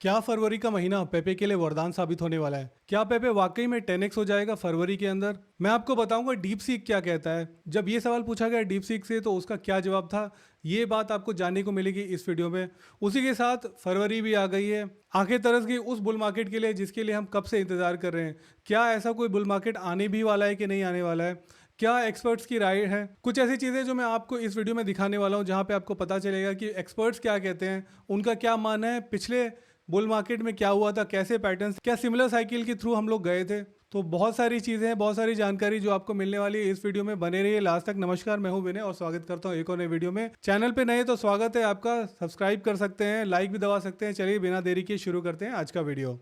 क्या फरवरी का महीना पेपे के लिए वरदान साबित होने वाला है? क्या पेपे वाकई में 10x हो जाएगा फरवरी के अंदर? मैं आपको बताऊंगा डीप सीक क्या कहता है। जब ये सवाल पूछा गया डीप सीक से तो उसका क्या जवाब था, ये बात आपको जानने को मिलेगी इस वीडियो में। उसी के साथ फरवरी भी आ गई है, आंखें तरस गई उस बुल मार्केट के लिए जिसके लिए हम कब से इंतजार कर रहे हैं। क्या ऐसा कोई बुल मार्केट आने भी वाला है कि नहीं आने वाला है? क्या एक्सपर्ट्स की राय है? कुछ ऐसी चीज़ें जो मैं आपको इस वीडियो में दिखाने वाला हूं जहां पे आपको पता चलेगा कि एक्सपर्ट्स क्या कहते हैं, उनका क्या मानना है, पिछले बुल मार्केट में क्या हुआ था, कैसे पैटर्न्स, क्या सिमिलर साइकिल के थ्रू हम लोग गए थे। तो बहुत सारी चीज़ें हैं, बहुत सारी जानकारी जो आपको मिलने वाली है इस वीडियो में। बने रहिए लास्ट तक। नमस्कार, मैं हूं विनय और स्वागत करता हूं एक और नए वीडियो में। चैनल पे नए तो स्वागत है आपका, सब्सक्राइब कर सकते हैं, लाइक भी दबा सकते हैं। चलिए बिना देरी के शुरू करते हैं आज का वीडियो।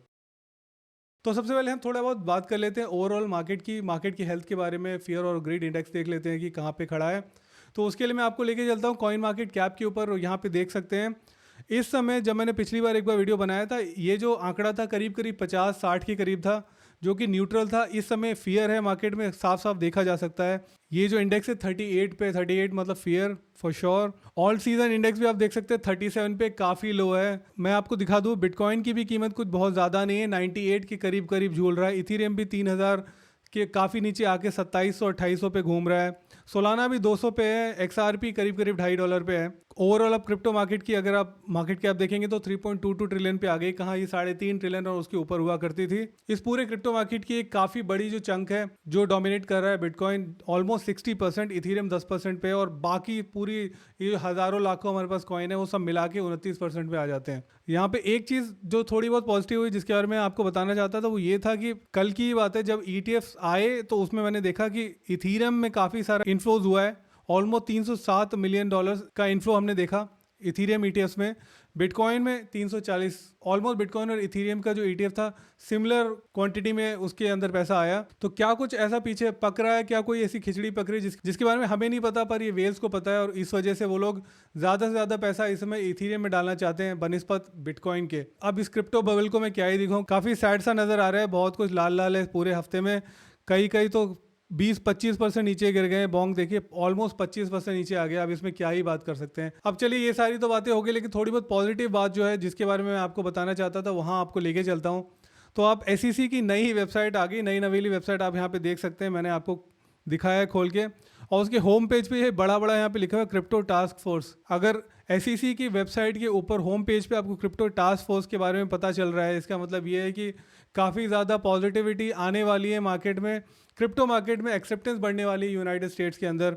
तो सबसे पहले हम थोड़ा बहुत बात कर लेते हैं ओवरऑल मार्केट की हेल्थ के बारे में। फियर और ग्रीड इंडेक्स देख लेते हैं कि कहाँ पे खड़ा है। तो उसके लिए मैं आपको लेके चलता हूँ कॉइन मार्केट कैप के ऊपर। यहाँ पे देख सकते हैं इस समय, जब मैंने पिछली बार एक बार वीडियो बनाया था, ये जो आंकड़ा था करीब करीब 50-60 के करीब था, जो कि न्यूट्रल था। इस समय फियर है मार्केट में, साफ साफ देखा जा सकता है। ये जो इंडेक्स है 38 पे, 38 मतलब fear for sure. All season index भी आप देख सकते हैं 37 पे, काफ़ी लो है। मैं आपको दिखा दूं बिटकॉइन की भी कीमत कुछ बहुत ज़्यादा नहीं है, 98 के करीब करीब झूल रहा है। इथीरियम भी 3000 के काफ़ी नीचे आके 2700-2800 पे घूम रहा है। सोलाना भी 200 पे है। XRP करीब करीब $2.5 पे है। ओवरऑल अब क्रिप्टो मार्केट की अगर आप मार्केट कैप देखेंगे तो 3.22 ट्रिलियन पे आ गई। कहाँ ये 3.5 ट्रिलियन और उसके ऊपर हुआ करती थी। इस पूरे क्रिप्टो मार्केट की एक काफ़ी बड़ी जो चंक है जो डोमिनेट कर रहा है बिटकॉइन ऑलमोस्ट 60%, इथीरियम 10% पे, और बाकी पूरी ये हज़ारों लाखों हमारे पास कॉइन है वो सब मिला के 29% पे आ जाते हैं। यहाँ पे एक चीज़ जो थोड़ी बहुत पॉजिटिव हुई जिसके बारे में आपको बताना चाहता था वो ये था कि कल की बात है, जब ETFs आए तो उसमें मैंने देखा कि इथीरियम में काफ़ी सारा इन्फ्लोज हुआ है। ऑलमोस्ट $307 मिलियन का इन्फ्लो हमने देखा इथीरियम ETFs में। बिटकॉइन में 340, ऑलमोस्ट बिटकॉइन और इथीरियम का जो ETF था सिमिलर क्वांटिटी में उसके अंदर पैसा आया। तो क्या कुछ ऐसा पीछे पक रहा है? क्या कोई ऐसी खिचड़ी पक रही है जिसके बारे में हमें नहीं पता, पर ये वेल्स को पता है, और इस वजह से वो लोग ज़्यादा से ज़्यादा पैसा इस समय इथीरियम में डालना चाहते हैं बनिस्पत बिटकॉइन के। अब इस क्रिप्टो बबल को मैं क्या ही दिखाऊं, काफ़ी सैड सा नज़र आ रहा है। बहुत कुछ लाल लाल है पूरे हफ्ते में। कई कई तो 20-25% नीचे गिर गए। बॉन्ग देखिए ऑलमोस्ट 25% नीचे आ गया। अब इसमें क्या ही बात कर सकते हैं। अब चलिए ये सारी तो बातें हो गई, लेकिन थोड़ी बहुत पॉजिटिव बात जो है जिसके बारे में मैं आपको बताना चाहता था वहाँ आपको लेके चलता हूँ। तो आप SEC की नई वेबसाइट आ गई, नई नवेली वेबसाइट आप यहाँ पे देख सकते हैं। मैंने आपको दिखाया है खोल के, और उसके होम पेज पे ये बड़ा बड़ा यहाँ पे लिखा हुआ है क्रिप्टो टास्क फोर्स। अगर SEC की वेबसाइट के ऊपर होम पेज पे आपको क्रिप्टो टास्क फोर्स के बारे में पता चल रहा है, इसका मतलब ये है कि काफ़ी ज़्यादा पॉजिटिविटी आने वाली है मार्केट में। क्रिप्टो मार्केट में एक्सेप्टेंस बढ़ने वाली है यूनाइटेड स्टेट्स के अंदर।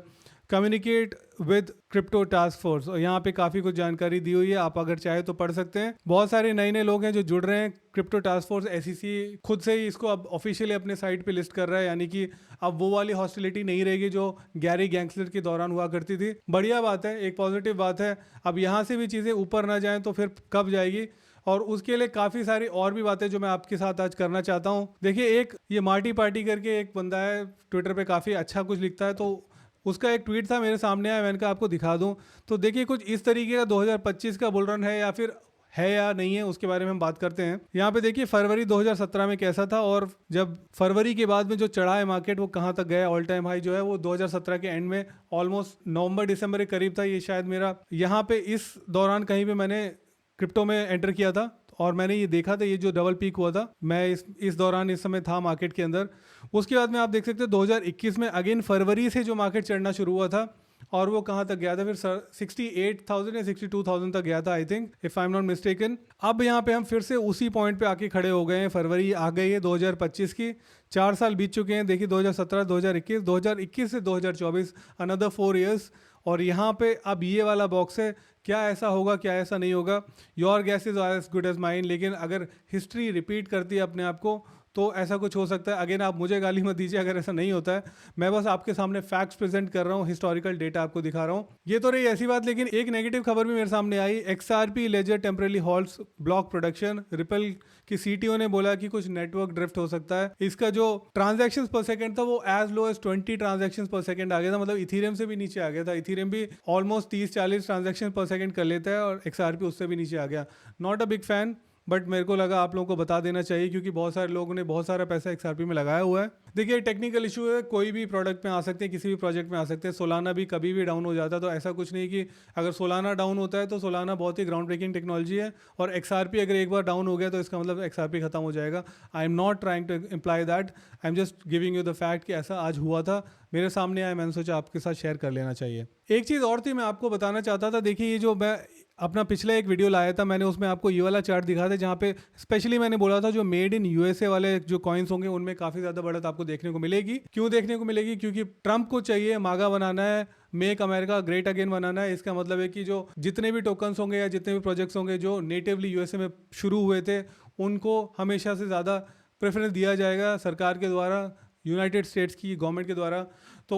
Communicate with crypto task force, और यहाँ पे काफ़ी कुछ जानकारी दी हुई है, आप अगर चाहे तो पढ़ सकते हैं। बहुत सारे नए नए लोग हैं जो जुड़ रहे हैं क्रिप्टो टास्क फोर्स। SEC खुद से ही इसको अब ऑफिशियली अपने साइट पे लिस्ट कर रहा है, यानी कि अब वो वाली हॉस्टिलिटी नहीं रहेगी जो गैरी गैंगस्लर के दौरान हुआ करती थी। बढ़िया बात है, एक पॉजिटिव बात है। अब यहाँ से भी चीज़ें ऊपर ना जाएं तो फिर कब जाएगी? और उसके लिए काफ़ी सारी और भी बातें जो मैं आपके साथ आज करना चाहता हूँ। देखिए, एक ये मार्टी पार्टी करके एक बंदा है ट्विटर पे, काफ़ी अच्छा कुछ लिखता है। तो उसका एक ट्वीट था मेरे सामने आया, मैंने कहा आपको दिखा दूं। तो देखिए कुछ इस तरीके का 2025 का बुल रन है, या फिर है या नहीं है, उसके बारे में हम बात करते हैं। यहाँ पे देखिए फरवरी 2017 में कैसा था, और जब फरवरी के बाद में जो चढ़ा है मार्केट वो कहाँ तक गया। ऑल टाइम हाई जो है वो 2017 के एंड में ऑलमोस्ट नवंबर दिसंबर के करीब था। ये शायद मेरा यहाँ पे इस दौरान कहीं पे मैंने क्रिप्टो में एंटर किया था और मैंने ये देखा था, ये जो डबल पीक हुआ था, मैं इस दौरान इस समय था मार्केट के अंदर। उसके बाद में आप देख सकते हैं 2021 में अगेन फरवरी से जो मार्केट चढ़ना शुरू हुआ था, और वो कहाँ तक गया था फिर 68,000 या 62,000 तक गया था, I think, if I am not mistaken. अब यहाँ पे हम फिर से उसी पॉइंट पे आके खड़े हो गए हैं। फरवरी आ गई है 2025 की। 4 साल बीत चुके हैं। देखिए 2017, 2021, 2021 से 2024, अनदर 4 ईयर्स। और यहाँ पे अब ये वाला बॉक्स है। क्या ऐसा होगा, क्या ऐसा नहीं होगा, your guess is as good as mine. लेकिन अगर हिस्ट्री रिपीट करती है अपने आप को तो ऐसा कुछ हो सकता है। अगेन आप मुझे गाली मत दीजिए अगर ऐसा नहीं होता है। मैं बस आपके सामने फैक्ट्स प्रेजेंट कर रहा हूँ, हिस्टोरिकल डेटा आपको दिखा रहा हूँ। ये तो रही ऐसी बात, लेकिन एक नेगेटिव खबर भी मेरे सामने आई। XRP ledger temporarily halts block production. Ripple की CTO ने बोला कि कुछ नेटवर्क ड्रिफ्ट हो सकता है। इसका जो ट्रांजेक्शन पर सेकंड था वो एज लो एज 20 ट्रांजेक्शन पर सेकंड आ गया था, मतलब इथीरियम से भी नीचे आ गया था। इथीरियम भी ऑलमोस्ट 30-40 ट्रांजेक्शन पर सेकंड कर लेता है और XRP उससे भी नीचे आ गया। Not a big fan. But मेरे को लगा आप लोगों को बता देना चाहिए क्योंकि बहुत सारे लोगों ने बहुत सारा पैसा XRP में लगाया हुआ है। देखिए टेक्निकल इशू है, कोई भी प्रोडक्ट में आ सकते हैं, किसी भी प्रोजेक्ट में आ सकते हैं। सोलाना भी कभी भी डाउन हो जाता है, तो ऐसा कुछ नहीं कि अगर सोलाना डाउन होता है तो सोलाना बहुत ही ग्राउंड ब्रेकिंग टेक्नोलॉजी है, और XRP अगर एक बार डाउन हो गया तो इसका मतलब XRP खत्म हो जाएगा। I am not trying to imply that, I am just giving you the fact कि ऐसा आज हुआ था, मेरे सामने आया, मैंने सोचा आपके साथ शेयर कर लेना चाहिए। एक चीज़ और थी मैं आपको बताना चाहता था। देखिए ये जो मैं अपना पिछला एक वीडियो लाया था, मैंने उसमें आपको ये वाला चार्ट दिखा था जहाँ पे स्पेशली मैंने बोला था जो मेड इन USA वाले जो कॉइन्स होंगे उनमें काफ़ी ज़्यादा बढ़त आपको देखने को मिलेगी। क्यों देखने को मिलेगी? क्योंकि ट्रंप को चाहिए मागा बनाना है, मेक अमेरिका ग्रेट अगेन बनाना है। इसका मतलब है कि जो जितने भी टोकन्स होंगे या जितने भी प्रोजेक्ट्स होंगे जो नेटिवली USA में शुरू हुए थे, उनको हमेशा से ज़्यादा प्रेफरेंस दिया जाएगा सरकार के द्वारा, यूनाइटेड स्टेट्स की गवर्नमेंट के द्वारा। तो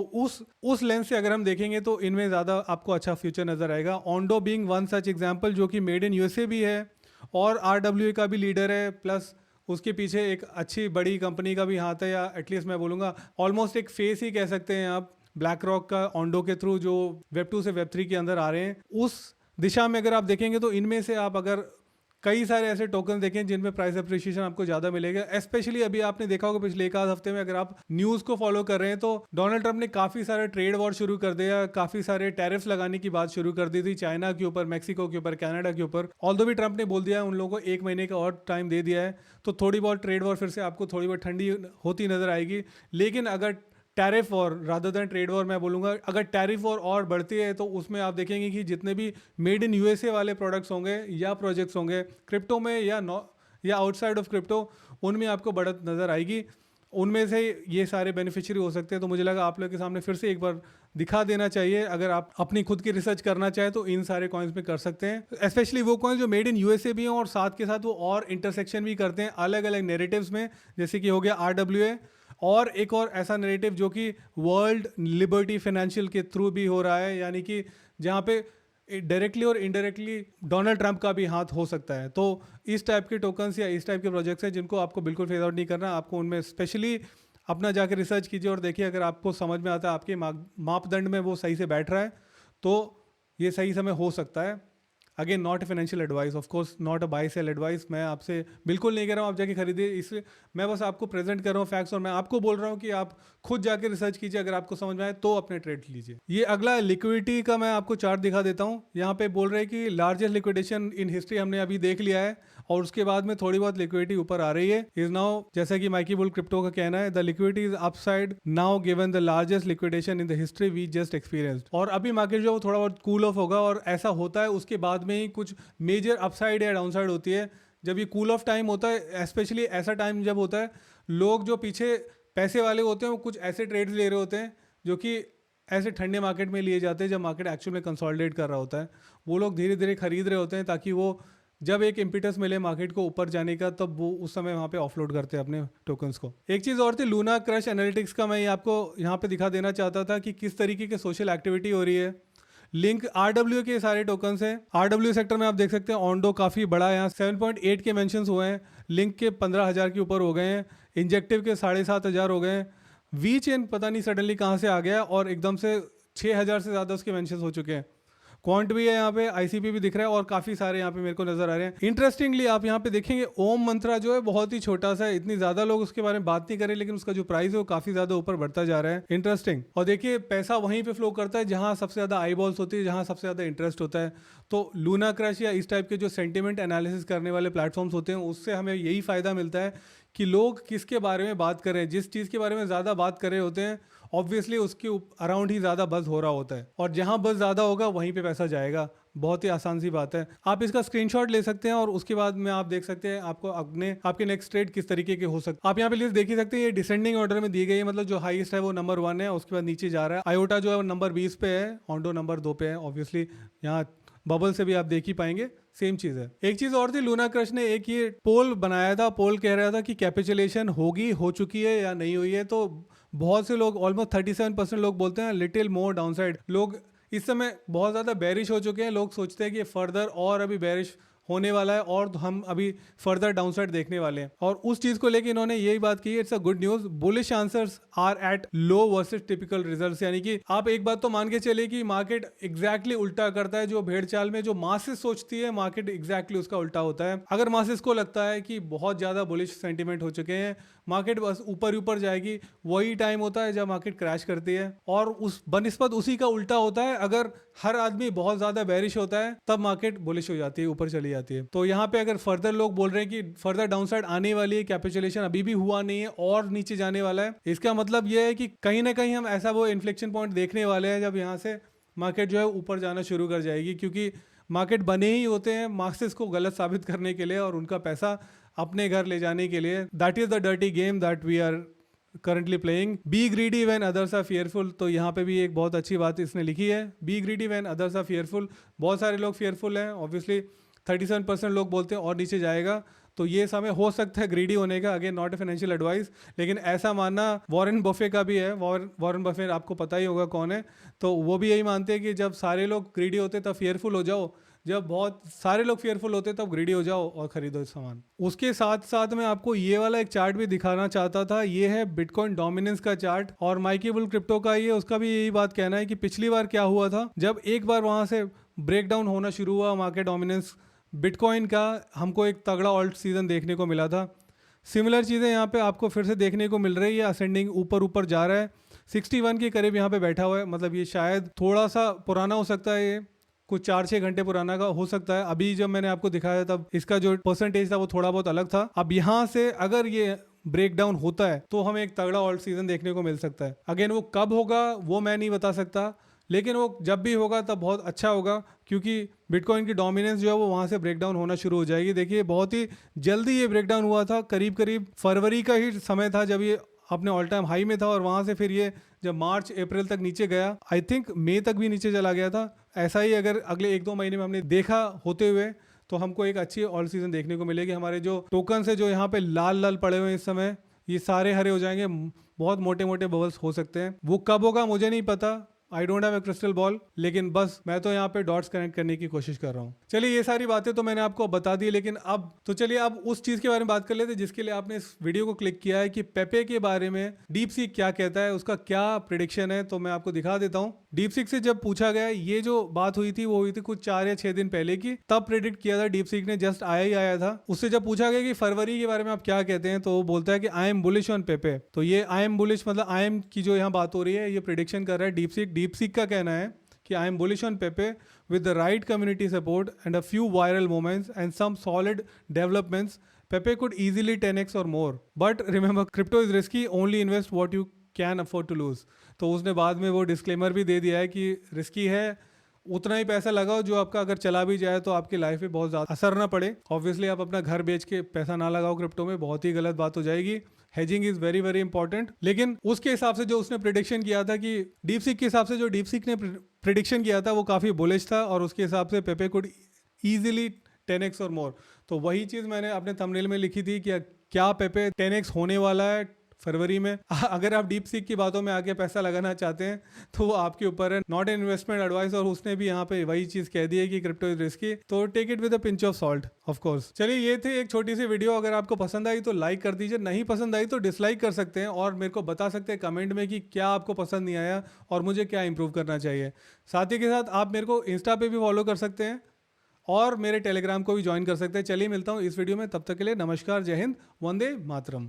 उस लेंस से अगर हम देखेंगे तो इनमें ज़्यादा आपको अच्छा फ्यूचर नज़र आएगा। Ondo being one such example, जो कि मेड इन USA भी है और RWA का भी लीडर है, प्लस उसके पीछे एक अच्छी बड़ी कंपनी का भी हाथ है, या एटलीस्ट मैं बोलूँगा ऑलमोस्ट एक फेस ही कह सकते हैं आप ब्लैक रॉक का, ऑन्डो के थ्रू जो Web 2 से Web 3 के अंदर आ रहे हैं। उस दिशा में अगर आप देखेंगे तो इनमें से आप अगर कई सारे ऐसे टोकन देखें जिनमें प्राइस अप्रिशिएशन आपको ज़्यादा मिलेगा। स्पेशली अभी आपने देखा होगा पिछले एक आध हफ्ते में अगर आप न्यूज़ को फॉलो कर रहे हैं तो डोनाल्ड ट्रंप ने काफ़ी सारे ट्रेड वॉर शुरू कर दिया, काफ़ी सारे टैरिफ्स लगाने की बात शुरू कर दी थी चाइना के ऊपर, मैक्सिको के ऊपर, कनाडा के ऊपर। ऑल्दो भी ट्रंप ने बोल दिया है उन लोगों को 1 महीने का और टाइम दे दिया है, तो थोड़ी बहुत ट्रेड वॉर फिर से आपको थोड़ी बहुत ठंडी होती नज़र आएगी। लेकिन अगर tariff war rather than trade war, मैं बोलूँगा अगर टैरिफ वॉर और बढ़ती है तो उसमें आप देखेंगे कि जितने भी मेड इन USA वाले प्रोडक्ट्स होंगे या प्रोजेक्ट्स होंगे क्रिप्टो में या आउटसाइड ऑफ क्रिप्टो, उनमें आपको बढ़त नज़र आएगी। उनमें से ये सारे बेनिफिशियरी हो सकते हैं। तो मुझे लगा आप लोगों के सामने फिर से एक बार दिखा देना चाहिए। अगर आप अपनी खुद की रिसर्च करना चाहें तो इन सारे कॉइन्स में कर सकते हैं, स्पेशली वो कॉइन्स जो मेड इन USA भी हैं और साथ के साथ वो और इंटरसेक्शन भी करते हैं अलग अलग नैरेटिव्स में, जैसे कि हो गया RWA, और एक और ऐसा नैरेटिव जो कि वर्ल्ड लिबर्टी फाइनेंशियल के थ्रू भी हो रहा है, यानी कि जहाँ पे डायरेक्टली और इनडायरेक्टली डोनाल्ड ट्रंप का भी हाथ हो सकता है। तो इस टाइप के टोकन्स या इस टाइप के प्रोजेक्ट्स हैं जिनको आपको बिल्कुल फेज आउट नहीं करना। आपको उनमें स्पेशली अपना जाकर रिसर्च कीजिए और देखिए अगर आपको समझ में आता है, आपके मापदंड में वो सही से बैठ रहा है, तो ये सही समय हो सकता है। Again not a financial advice, of course not a buy sell advice. मैं आपसे बिल्कुल नहीं कह रहा हूँ आप जाके खरीदिए, इसलिए मैं बस आपको प्रेजेंट कर रहा हूँ फैक्ट्स, और मैं आपको बोल रहा हूँ कि आप खुद जाके रिसर्च कीजिए, अगर आपको समझ में आए तो अपने ट्रेड लीजिए। ये अगला लिक्विडिटी का मैं आपको चार्ट दिखा देता हूँ। यहाँ पे बोल रहे हैं कि लार्जेस्ट लिक्विडेशन इन हिस्ट्री हमने अभी देख लिया है, और उसके बाद में थोड़ी बहुत लिक्विडिटी ऊपर आ रही है। इज नाउ, जैसा कि माइकी बुल क्रिप्टो का कहना है, the liquidity is upside now given the largest liquidation in the history we just experienced. और अभी मार्केट जो थोड़ा बहुत कूल ऑफ होगा, और ऐसा होता है उसके बाद में ही कुछ मेजर अपसाइड या डाउनसाइड होती है। जब ये कूल ऑफ टाइम होता है, स्पेशली ऐसा टाइम जब होता है, लोग जो पीछे पैसे वाले होते हैं वो कुछ ऐसे ट्रेड्स ले रहे होते हैं जो कि ऐसे ठंडे मार्केट में लिए जाते हैं जब मार्केट एक्चुअल में कंसोलिडेट कर रहा होता है। वो लोग धीरे धीरे खरीद रहे होते हैं ताकि वो जब एक इम्पिटस मिले मार्केट को ऊपर जाने का, तब वो उस समय वहाँ पे ऑफलोड करते हैं अपने टोकन्स को। एक चीज़ और थी लूना क्रश एनालिटिक्स का, मैं आपको यहाँ पे दिखा देना चाहता था कि किस तरीके की सोशल एक्टिविटी हो रही है। लिंक RWA के सारे टोकन्स हैं। RWA सेक्टर में आप देख सकते हैं ऑन्डो काफ़ी बड़ा है, यहाँ 7.8 के मेंशंस हुए हैं, लिंक के 15,000 के ऊपर हो गए हैं, इंजेक्टिव के 7,500 हो गए हैं, वी चेन पता नहीं सडनली कहाँ से आ गया और एकदम से 6,000 से ज़्यादा उसके मेंशंस हो चुके हैं। क्वांट भी है यहाँ पे, ICP भी दिख रहा है, और काफ़ी सारे यहाँ पे मेरे को नजर आ रहे हैं। इंटरेस्टिंगली आप यहाँ पे देखेंगे ओम मंत्रा जो है बहुत ही छोटा सा है, इतनी ज़्यादा लोग उसके बारे में बात नहीं कर रहे, लेकिन उसका जो प्राइस है वो काफ़ी ज़्यादा ऊपर बढ़ता जा रहा है। इंटरेस्टिंग। और देखिए पैसा वहीं पे फ्लो करता है जहाँ सबसे ज़्यादा आई बॉल्स होती है, जहाँ सबसे ज़्यादा इंटरेस्ट होता है। तो लूना क्रश या इस टाइप के जो सेंटिमेंट एनालिसिस करने वाले प्लेटफॉर्म्स होते हैं, उससे हमें यही फ़ायदा मिलता है कि लोग किसके बारे में बात कर रहे हैं। जिस चीज़ के बारे में ज़्यादा बात कर रहे होते हैं, ऑब्वियसली उसके अराउंड ही ज़्यादा बज़ हो रहा होता है, और जहाँ बज़ ज़्यादा होगा वहीं पे पैसा जाएगा। बहुत ही आसान सी बात है। आप इसका स्क्रीनशॉट ले सकते हैं और उसके बाद में आप देख सकते हैं आपको आपके नेक्स्ट ट्रेड किस तरीके के हो सकते हैं। आप यहाँ पे लिस्ट देख ही सकते हैं, ये डिसेंडिंग ऑर्डर में दी गई है, मतलब जो हाईएस्ट है वो नंबर 1 है, उसके बाद नीचे जा रहा है। आयोटा जो है वो नंबर 20 पे है, ऑन्डो नंबर 2 पे है। ऑब्वियसली यहाँ बबल से भी आप देख ही पाएंगे सेम चीज है। एक चीज और थी, लूना क्रश ने एक ये पोल बनाया था, पोल कह रहा था कि कैपिचुलेशन हो चुकी है या नहीं हुई है। तो बहुत से लोग, ऑलमोस्ट 37% लोग बोलते हैं लिटिल मोर डाउनसाइड। लोग इस समय बहुत ज़्यादा बेरिश हो चुके हैं, लोग सोचते हैं कि फर्दर और अभी बेरिश होने वाला है और हम अभी फर्दर डाउनसाइड देखने वाले हैं। और उस चीज को लेके इन्होंने यही बात की, it's a good news, bullish answers are at low versus typical results. यानी कि आप एक बात तो मान के चलिए कि मार्केट एग्जैक्टली उल्टा करता है, जो भेड़ चाल में जो मासेस सोचती है मार्केट एग्जैक्टली उसका उल्टा होता है। अगर मासेस को लगता है कि बहुत ज्यादा बुलिश सेंटीमेंट हो चुके हैं, मार्केट बस ऊपर ऊपर जाएगी, वही टाइम होता है जब मार्केट क्रैश करती है। और उस बनिस्बत उसी का उल्टा होता है, अगर हर आदमी बहुत ज्यादा बेरिश होता है तब मार्केट बुलिश हो जाती है, ऊपर चली जाती है। तो यहाँ पे अगर फर्दर लोग बोल रहे हैं कि फर्दर डाउनसाइड आने वाली है, कैपिचुलेशन अभी भी हुआ नहीं है और नीचे जाने वाला है, इसका मतलब यह है कि कहीं ना कहीं हम ऐसा वो इन्फ्लेक्शन पॉइंट देखने वाले हैं जब यहाँ से मार्केट जो है ऊपर जाना शुरू कर जाएगी। क्योंकि मार्केट बने ही होते हैं मार्क्सिस्ट को गलत साबित करने के लिए और उनका पैसा अपने घर ले जाने के लिए। That is the dirty game that we are currently playing. Be greedy when others are fearful. तो यहाँ पे भी एक बहुत अच्छी बात इसने लिखी है, be greedy when others are fearful. बहुत सारे लोग फियरफुल हैं, ऑब्वियसली 37% लोग बोलते हैं और नीचे जाएगा। तो ये समय हो सकता है ग्रीडी होने का, again not a financial advice, लेकिन ऐसा मानना वॉरेन बफे का भी है। वॉरेन बफे आपको पता ही होगा कौन है। तो वो भी यही मानते हैं कि जब सारे लोग ग्रीडी होते तब फियरफुल हो जाओ, जब बहुत सारे लोग फेयरफुल होते तब ग्रीडी हो जाओ और खरीदो सामान। उसके साथ साथ मैं आपको ये वाला एक चार्ट भी दिखाना चाहता था, ये है बिटकॉइन डोमिनेंस का चार्ट और माइकी बुल क्रिप्टो का। ये उसका भी यही बात कहना है कि पिछली बार क्या हुआ था, जब एक बार वहां से ब्रेकडाउन होना शुरू हुआ मार्केट डोमिनेंस बिटकॉइन का, हमको एक तगड़ा ऑल्ट सीजन देखने को मिला था। सिमिलर चीज़ें यहाँ पे आपको फिर से देखने को मिल रही है, असेंडिंग ऊपर ऊपर जा रहा है, 61 के करीब यहाँ पे बैठा हुआ है। मतलब ये शायद थोड़ा सा पुराना हो सकता है, ये कुछ 4-6 घंटे पुराना का हो सकता है। अभी जब मैंने आपको दिखाया तब इसका जो परसेंटेज था वो थोड़ा बहुत अलग था। अब यहाँ से अगर ये ब्रेक डाउन होता है तो हमें एक तगड़ा ऑल्ट सीजन देखने को मिल सकता है। अगेन वो कब होगा वो मैं नहीं बता सकता, लेकिन वो जब भी होगा तब बहुत अच्छा होगा, क्योंकि बिटकॉइन की डोमिनेंस जो है वो वहाँ से ब्रेकडाउन होना शुरू हो जाएगी। देखिए बहुत ही जल्दी ये ब्रेकडाउन हुआ था, करीब करीब फरवरी का ही समय था जब ये अपने ऑल टाइम हाई में था, और वहाँ से फिर ये जब मार्च अप्रैल तक नीचे गया, आई थिंक मई तक भी नीचे चला गया था। ऐसा ही अगर अगले 1-2 महीने में हमने देखा होते हुए तो हमको एक अच्छी ऑल सीजन देखने को मिलेगी। हमारे जो टोकन है जो यहाँ पे लाल लाल पड़े हुए हैं इस समय, ये सारे हरे हो जाएंगे, बहुत मोटे मोटे बबल्स हो सकते हैं। वो कब होगा मुझे नहीं पता, I don't have a crystal ball, लेकिन बस मैं तो यहाँ पे डॉट्स कनेक्ट करने की कोशिश कर रहा हूँ। चलिए ये सारी बातें तो मैंने आपको बता दी, लेकिन अब तो चलिए अब उस चीज के बारे में बात कर लेते हैं जिसके लिए आपने इस वीडियो को क्लिक किया है, कि पेपे के बारे में डीप सीक क्या कहता है, उसका क्या प्रिडिक्शन है। तो मैं आपको दिखा देता हूँ। डीप सीक से जब पूछा गया, ये जो बात हुई थी वो हुई थी कुछ 4 या 6 दिन पहले की, तब प्रिडिक्ट किया था डीप सीक ने, जस्ट आया ही आया था। उससे जब पूछा गया कि फरवरी के बारे में आप क्या कहते हैं, तो वो बोलता है कि आई एम बुलिश ऑन पेपे। तो ये आई एम बुलिश मतलब आई एम की जो यहाँ बात हो रही है, ये प्रिडिक्शन कर रहा है डीप सीक। डीप सीक का कहना है कि I am bullish on Pepe with the right community support and a few viral moments and some solid developments. Pepe could easily 10x or more. But remember, crypto is risky. Only invest what you can afford to lose. तो उसने बाद में वो disclaimer भी दे दिया है कि risky है, उतना ही पैसा लगाओ जो आपका अगर चला भी जाए तो आपकी लाइफ पे बहुत ज़्यादा असर ना पड़े। ऑब्वियसली आप अपना घर बेच के पैसा ना लगाओ क्रिप्टो में, बहुत ही गलत बात हो जाएगी। Hedging is very very important. लेकिन उसके हिसाब से जो उसने प्रिडिक्शन किया था, कि डीप सीक के हिसाब से जो डीप सीक ने प्रिडिक्शन किया था वो काफ़ी बुलिश था, और उसके हिसाब से पेपे कुड ईजिली 10x और मोर। तो वही चीज़ मैंने अपने थंबनेल में लिखी थी कि क्या पेपे 10x होने वाला है फरवरी में। अगर आप डीप सीक की बातों में आके पैसा लगाना चाहते हैं तो वो आपके ऊपर है, नॉट एन इन्वेस्टमेंट एडवाइस। और उसने भी यहाँ पे वही चीज कह दी है कि क्रिप्टो इज रिस्की, तो take it with a pinch of salt of course. चलिए ये थी एक छोटी सी वीडियो, अगर आपको पसंद आई तो लाइक कर दीजिए, नहीं पसंद आई तो डिसलाइक कर सकते हैं, और मेरे को बता सकते हैं कमेंट में कि क्या आपको पसंद नहीं आया और मुझे क्या इंप्रूव करना चाहिए। साथ ही के साथ आप मेरे को इंस्टा पे भी फॉलो कर सकते हैं और मेरे टेलीग्राम को भी ज्वाइन कर सकते हैं। चलिए मिलता हूँ इस वीडियो में, तब तक के लिए नमस्कार, जय हिंद, वंदे मातरम।